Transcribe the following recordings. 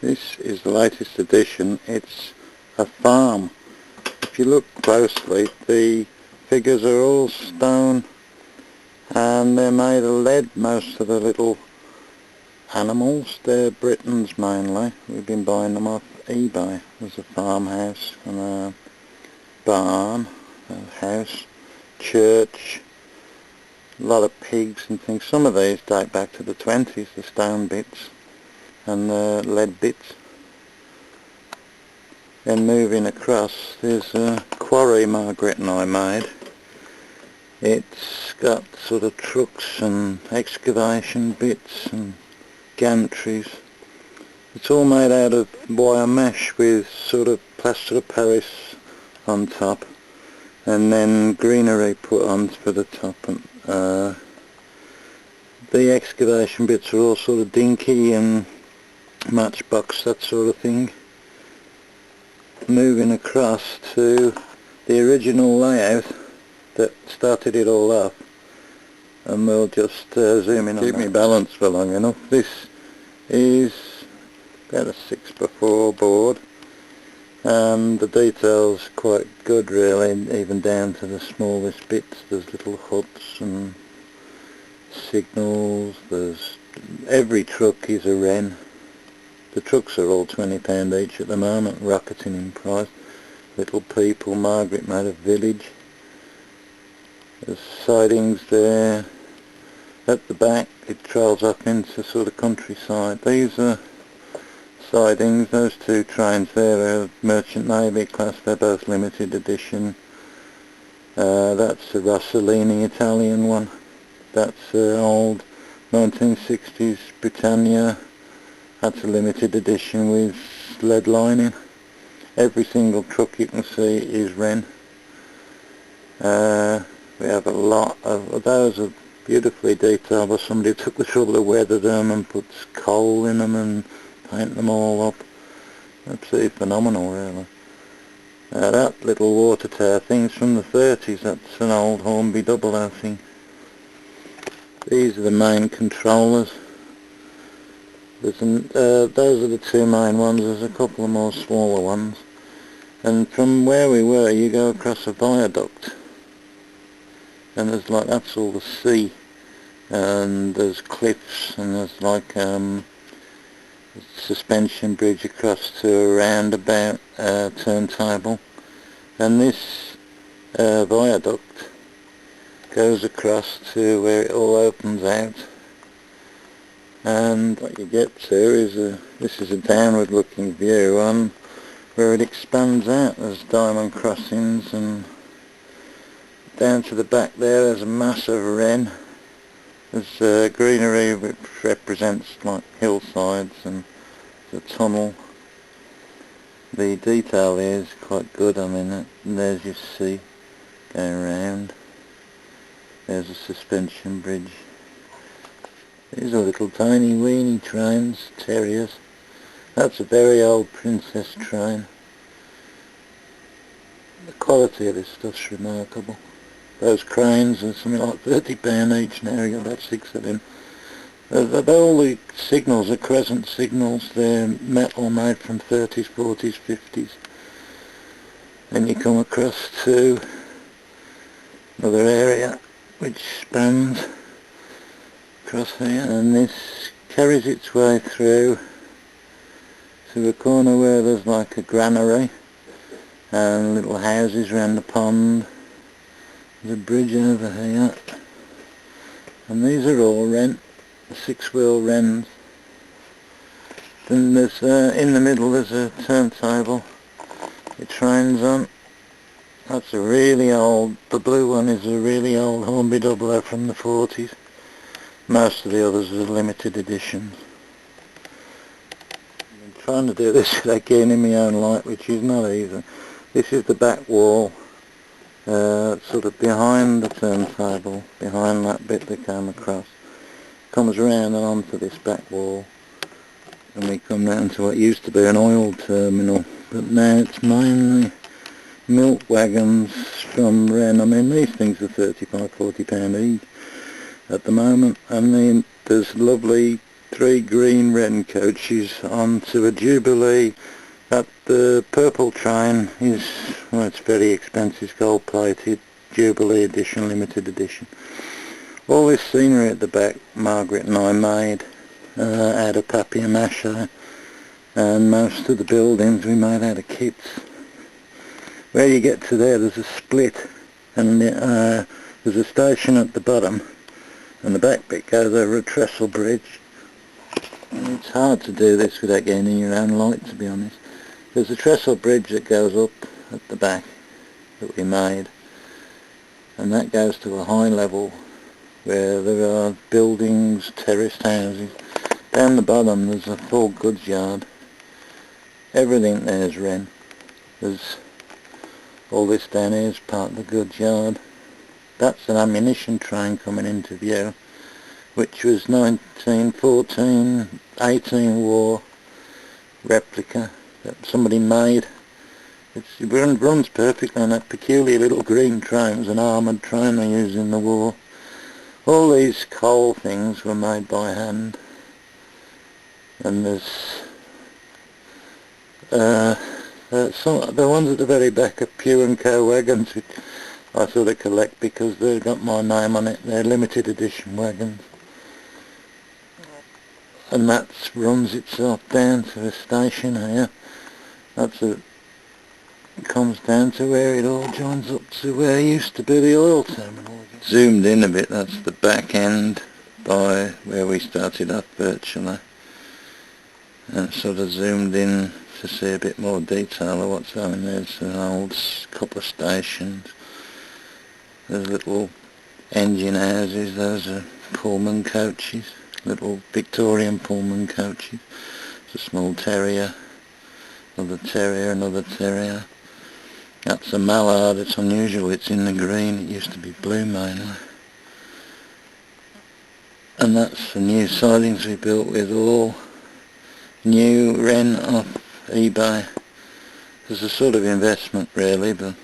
This is the latest edition. It's a farm. If you look closely, the figures are all stone and they're made of lead, most of the little animals. They're Britons mainly. We've been buying them off eBay. There's a farmhouse and a barn, a house, church, a lot of pigs and things. Some of these date back to the 20s, the stone bits and the lead bits. Then moving across, there's a quarry Margaret and I made. It's got sort of trucks and excavation bits and gantries. It's all made out of wire mesh with sort of plaster of Paris on top and then greenery put on for the top. And the excavation bits are all sort of dinky and matchbox, that sort of thing. Moving across to the original layout that started it all up, and we'll just zoom in on that. Keep me balanced for long enough. This is about a 6x4 board and the detail's quite good really, even down to the smallest bits. There's little huts and signals. There's every truck is a wrenn. The trucks are all £20 each at the moment, rocketing in price. Little people. Margaret made a village. There's sidings there. At the back it trails up into sort of countryside. These are sidings. Those two trains there are Merchant Navy class. They're both limited edition. That's a Rossellini Italian one. That's old 1960s Britannia. That's a limited edition with lead lining. Every single truck you can see is wrenn. We have a lot of those are beautifully detailed, but somebody took the trouble to weather them and put coal in them and paint them all up. Absolutely phenomenal really. That little water tower thing's from the 30s, that's an old Hornby double I think. These are the main controllers. Those are the two main ones. There's a couple of more smaller ones, and from where we were you go across a viaduct and there's like, that's all the sea, and there's cliffs and there's like a suspension bridge across to a roundabout turntable, and this viaduct goes across to where it all opens out. And what you get to is this is a downward looking view on where it expands out. There's diamond crossings, and down to the back there's a massive wrenn. There's greenery which represents like hillsides, and the tunnel. The detail is quite good. I mean, there's your sea going round. There's a suspension bridge. These are little tiny weeny trains, terriers. That's a very old Princess train. The quality of this stuff's remarkable. Those cranes are something like £30 each now. You got about 6 of them. All the signals are crescent signals. They're metal, made from 30s, 40s, 50s. Then you come across to another area which spans across here, and this carries its way through to a corner where there's like a granary and little houses around the pond. There's a bridge over here, and these are all wrenn, 6-wheel wrenns. Then there's in the middle there's a turntable it trains on. That's a really old, the blue one is a really old Hornby double from the 40s. Most of the others are limited editions. I'm trying to do this without getting in my own light, which is not easy. This is the back wall, sort of behind the turntable, behind that bit that came across. Comes around and onto this back wall, and we come down to what used to be an oil terminal, but now it's mainly milk wagons from wrenn. I mean, these things are £35–40 each at the moment. I mean, there's lovely 3 green wrenn coaches onto a Jubilee. That the purple train is, well, it's very expensive, gold plated, Jubilee edition, limited edition. All this scenery at the back Margaret and I made out of papier-mâché, and most of the buildings we made out of kits. Where you get to there's a split, and there's a station at the bottom, and the back bit goes over a trestle bridge. And it's hard to do this without getting in your own light, to be honest. There's a trestle bridge that goes up at the back that we made, and that goes to a high level where there are buildings, terraced houses. Down the bottom there's a full goods yard. Everything there's wrenn. There's all this down here is part of the goods yard. That's an ammunition train coming into view, which was 1914-18 war replica that somebody made. It runs perfectly on that peculiar little green train. It was an armoured train they used in the war. All these coal things were made by hand, and there's the ones at the very back are Pure & Co wagons, which I sort of collect because they've got my name on it. They're limited edition wagons, and that runs itself down to a station here. Comes down to where it all joins up to where used to be the oil terminal. Zoomed in a bit, that's the back end by where we started up virtually, and sort of zoomed in to see a bit more detail of what's happening. There's an old couple of stations, there's little engine houses, those are Pullman coaches, little Victorian Pullman coaches. It's a small terrier, another terrier, another terrier. That's a mallard. It's unusual, it's in the green, it used to be blue mainly. And that's the new sidings we built with all new wrenn off eBay. It's a sort of investment really, but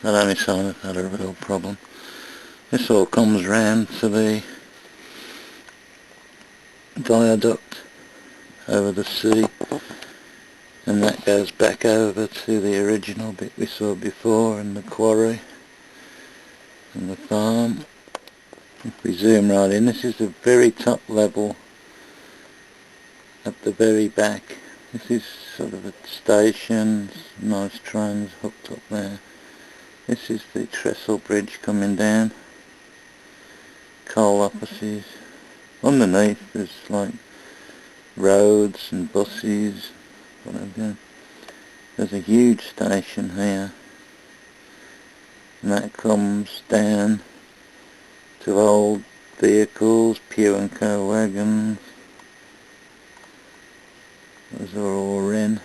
that only sign I've had a real problem. This all comes round to the viaduct over the sea, and that goes back over to the original bit we saw before, and the quarry and the farm. If we zoom right in, this is the very top level at the very back. This is sort of a station, nice trains hooked up there. This is the trestle bridge coming down, coal offices. Underneath there's like roads and buses. There's a huge station here, and that comes down to old vehicles, Pure & Co wagons. Those are all wrenn.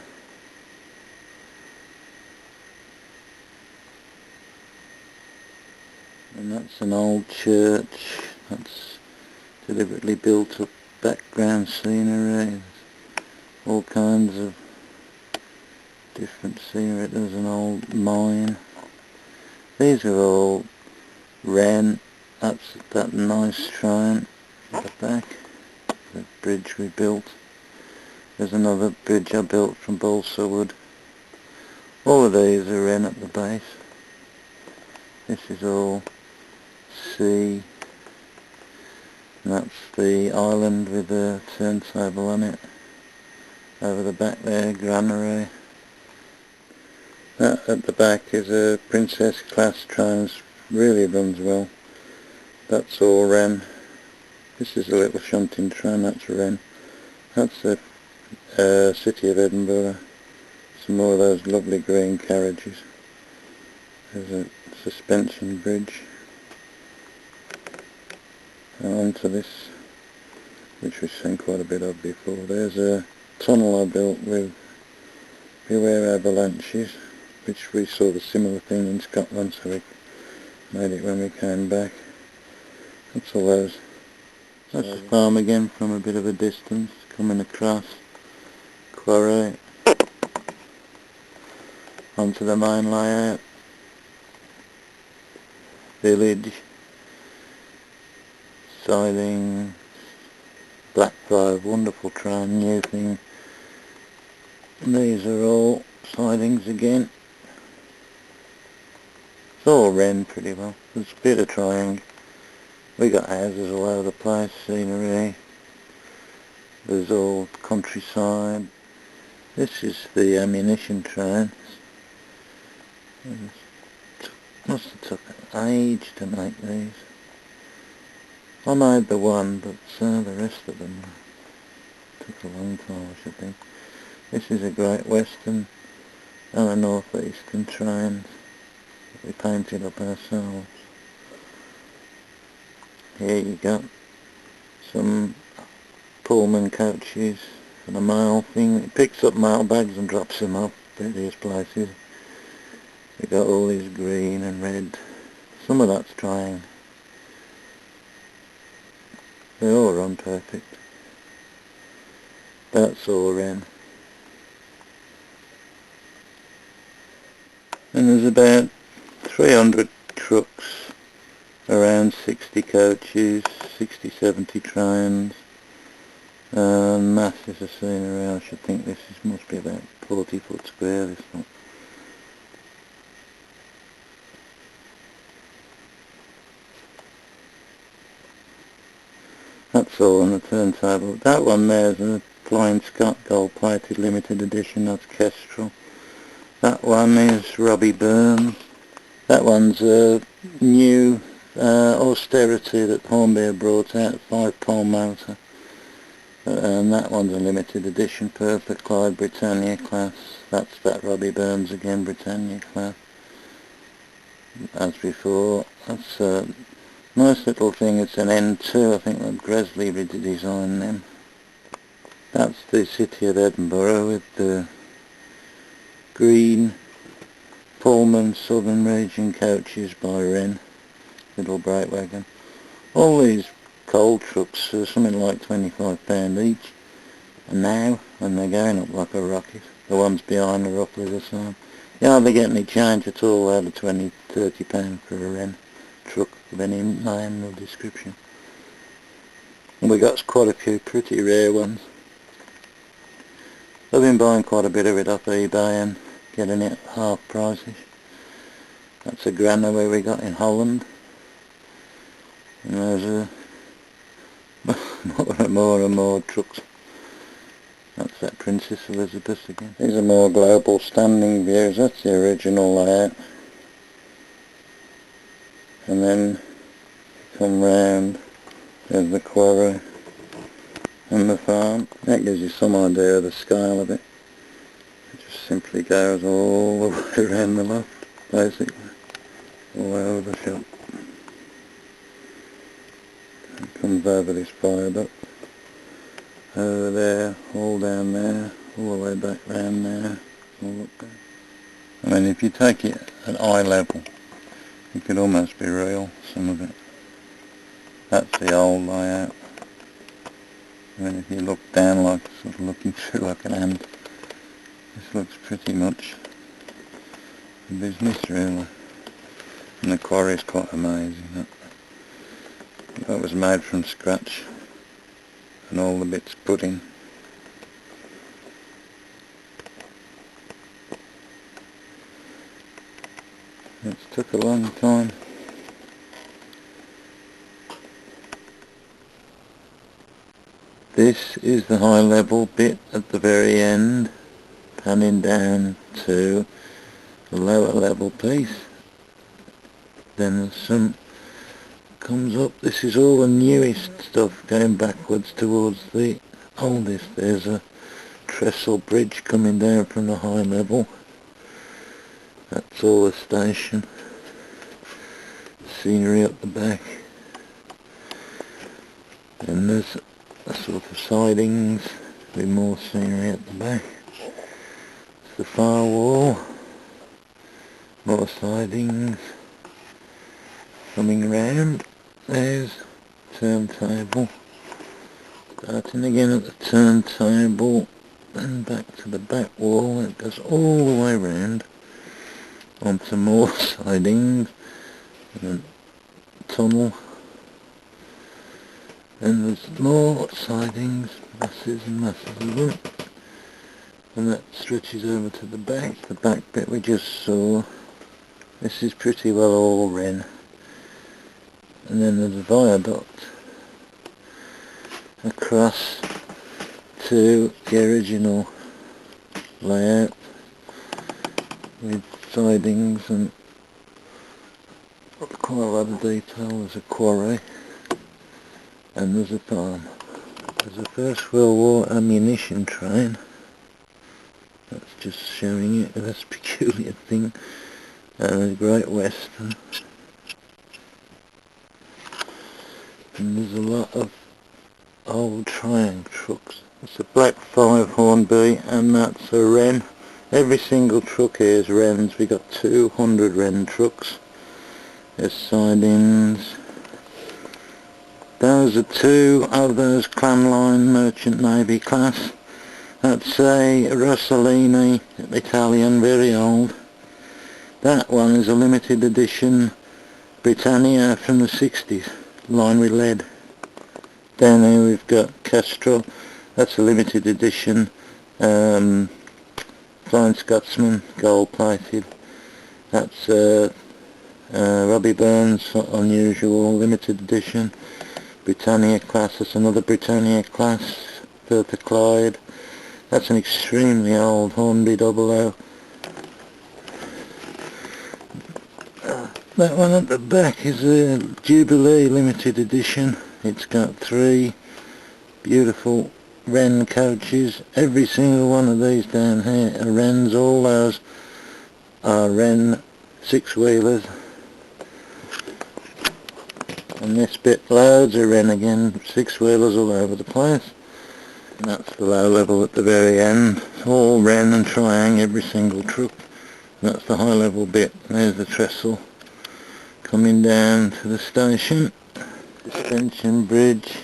And that's an old church. That's deliberately built up background scenery. All kinds of different scenery. There's an old mine. These are all wrenn. That's that nice train at the back, the bridge we built. There's another bridge I built from balsa wood. All of these are wrenn at the base. This is all sea, and that's the island with the turntable on it. Over the back there, granary. That at the back is a Princess class train, really runs well. That's all wrenn. This is a little shunting train, that's wrenn. That's the City of Edinburgh. Some more of those lovely green carriages. There's a suspension bridge. And onto this, which we've seen quite a bit of before. There's a tunnel I built with beware avalanches, which we saw the similar thing in Scotland, so we made it when we came back. That's all those. That's the farm again from a bit of a distance, coming across, quarry, onto the main layout, village, siding, Blackfriar, wonderful train, new thing. And these are all sidings again. It's all wren pretty well. There's a bit of trying. We got houses all over the place, scenery. There's all countryside. This is the ammunition train. Must have took an age to make these. I made the one, but the rest of them took a long time, I should think. This is a Great Western and a North Eastern train that we painted up ourselves. Here you got some Pullman coaches and a mail thing. It picks up mail bags and drops them off at various places. We got all these green and red. Some of that's trying. They all run perfect. That's all wren. And there's about 300 trucks, around 60 coaches, 60-70 trains, and masses of scenery. I should think this must be about 40 foot square, this one. That's all on the turntable. That one there's a Flying Scot gold plated limited edition, that's Kestrel. That one is Robbie Burns. That one's a new austerity that Hornby brought out, 5-pole motor. And that one's a limited edition, Perfect Clyde Britannia class. That's that Robbie Burns again, Britannia class. As before, that's a nice little thing. It's an N2, I think that Gresley redesigned them. That's the City of Edinburgh with the green Pullman Southern Region coaches by Wrenn, little brake wagon. All these coal trucks are something like £25 each, and now when they're going up like a rocket, the ones behind are roughly the same. You hardly get any change at all out of £20–30 for a Wrenn truck of any name or description. And we got quite a few pretty rare ones. I've been buying quite a bit of it off eBay and getting it half price-ish. That's a Grunty we got in Holland. And there's more and more trucks. That's that Princess Elizabeth again. These are more global standing views. That's the original layout. And then come round, there's the quarry and the farm. That gives you some idea of the scale of it. It just simply goes all the way around the loft, basically, all over the shop. It comes over this viaduct, over there, all down there, all the way back round there, all up there. I mean, if you take it at eye level, it could almost be real, some of it. That's the old layout. I mean, if you look down like, sort of looking through like an ant, this looks pretty much the business really. And the quarry's quite amazing. That was made from scratch, and all the bits put in. It's took a long time. This is the high level bit at the very end, panning down to the lower level piece. Then there's some comes up. This is all the newest stuff going backwards towards the oldest. There's a trestle bridge coming down from the high level. That's all the station. Scenery up the back. And there's a sort of sidings with more scenery at the back. It's the far wall. More sidings. Coming round. There's turntable. Starting again at the turntable. Then back to the back wall. It goes all the way round. Onto more sidings. And a tunnel. Then there's more sidings, masses and masses of them. And that stretches over to the back bit we just saw. This is pretty well all wren. And then there's a viaduct across to the original layout with sidings and quite a lot of detail. There's a quarry and there's a farm. There's a First World War ammunition train. That's just showing it, this peculiar thing. And a Great Western. And there's a lot of old Triangle trucks. It's a black 5 Hornby and that's a wren. Every single truck here is wrens. We got 200 wren trucks. There's sidings. Those are 2 of those Clan Line Merchant Navy class. That's a Rossellini Italian, very old. That one is a limited edition Britannia from the 60s, lined with lead. Down here we've got Kestrel. That's a limited edition Flying Scotsman, gold plated. That's Robbie Burns, unusual, limited edition. Britannia class, that's another Britannia class, Bertha Clyde. That's an extremely old Hornby 00. That one at the back is a Jubilee limited edition. It's got 3 beautiful wren coaches. Every single one of these down here are wrens. All those are wren 6-wheelers. And this bit, loads of wren again, 6-wheelers all over the place. And that's the low level at the very end. All wren and triang, every single truck. And that's the high level bit. There's the trestle coming down to the station. Suspension bridge.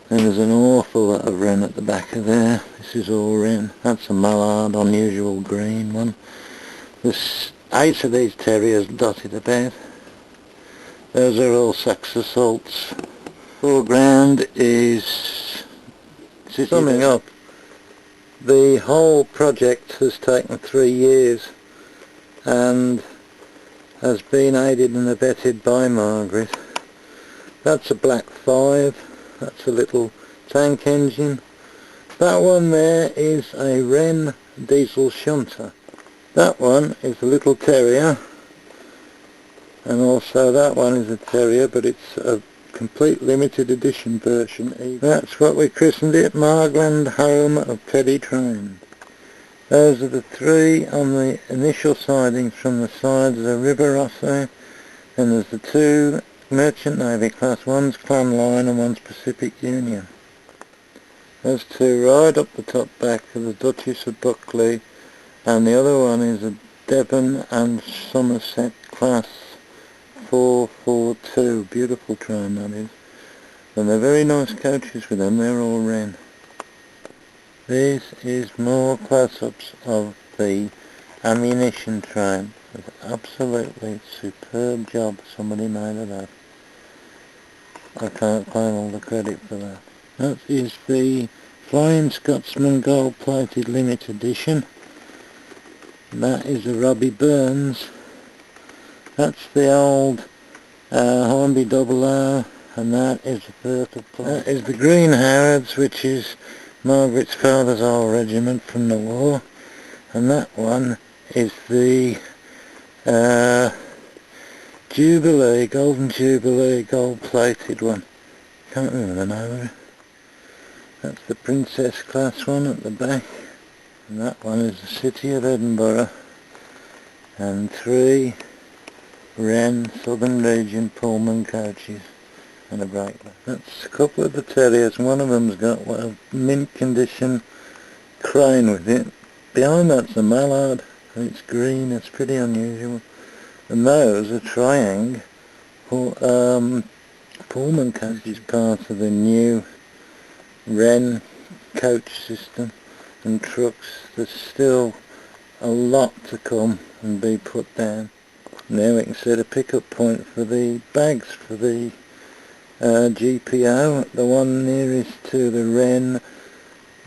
And there's an awful lot of wren at the back of there. This is all wren. That's a mallard, unusual green one. There's 8 of these terriers dotted about. Those are all Saxon salts. Foreground is, summing up, the whole project has taken 3 years and has been aided and abetted by Margaret. That's a black 5, that's a little tank engine. That one there is a wren diesel shunter. That one is a little terrier. And also that one is a terrier, but it's a complete limited edition version. That's what we christened it, Margland Home of Teddy Train. Those are the 3 on the initial sidings from the sides of the River Rosse, and there's the 2 Merchant Navy class, one's Clan Line and one's Pacific Union. Those 2 right up the top back are the Duchess of Buckley, and the other one is a Devon and Somerset class 442, beautiful train that is. And they're very nice coaches with them, they're all wren. This is more close-ups of the ammunition train. It's an absolutely superb job somebody made of that. I can't claim all the credit for that. That is the Flying Scotsman gold plated limited edition. That is a Robbie Burns. That's the old Hornby 00, and that is the Bertha Clyde. That is the Green Howards, which is Margaret's father's old regiment from the war, and that one is the Jubilee, Golden Jubilee, gold plated one. Can't remember the name of it. That's the Princess class one at the back, and that one is the City of Edinburgh, and 3 wren Southern Region Pullman coaches and a brakelet. That's a couple of the terriers, and one of them's got a mint condition crane with it. Behind that's a mallard, and it's green, it's pretty unusual. And those are Triang Pullman coaches, part of the new wren coach system and trucks. There's still a lot to come and be put down. Now we can set a pickup point for the bags for the GPO, the one nearest to the wrenn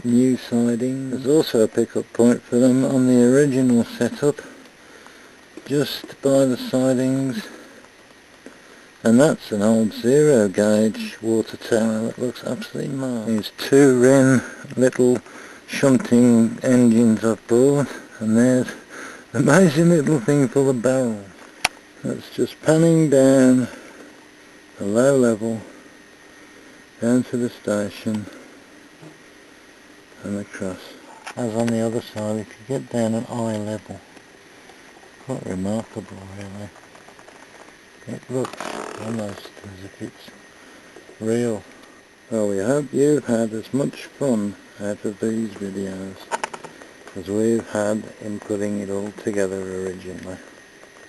new siding. There's also a pickup point for them on the original setup, just by the sidings, and that's an old 0 gauge water tower that looks absolutely marvellous. There's 2 wrenn little shunting engines I've bought, and there's an amazing little thing full of barrels. That's just panning down a low level down to the station and across. As on the other side, if you get down at eye level, quite remarkable really. It looks almost as if it's real. Well, we hope you've had as much fun out of these videos as we've had in putting it all together originally.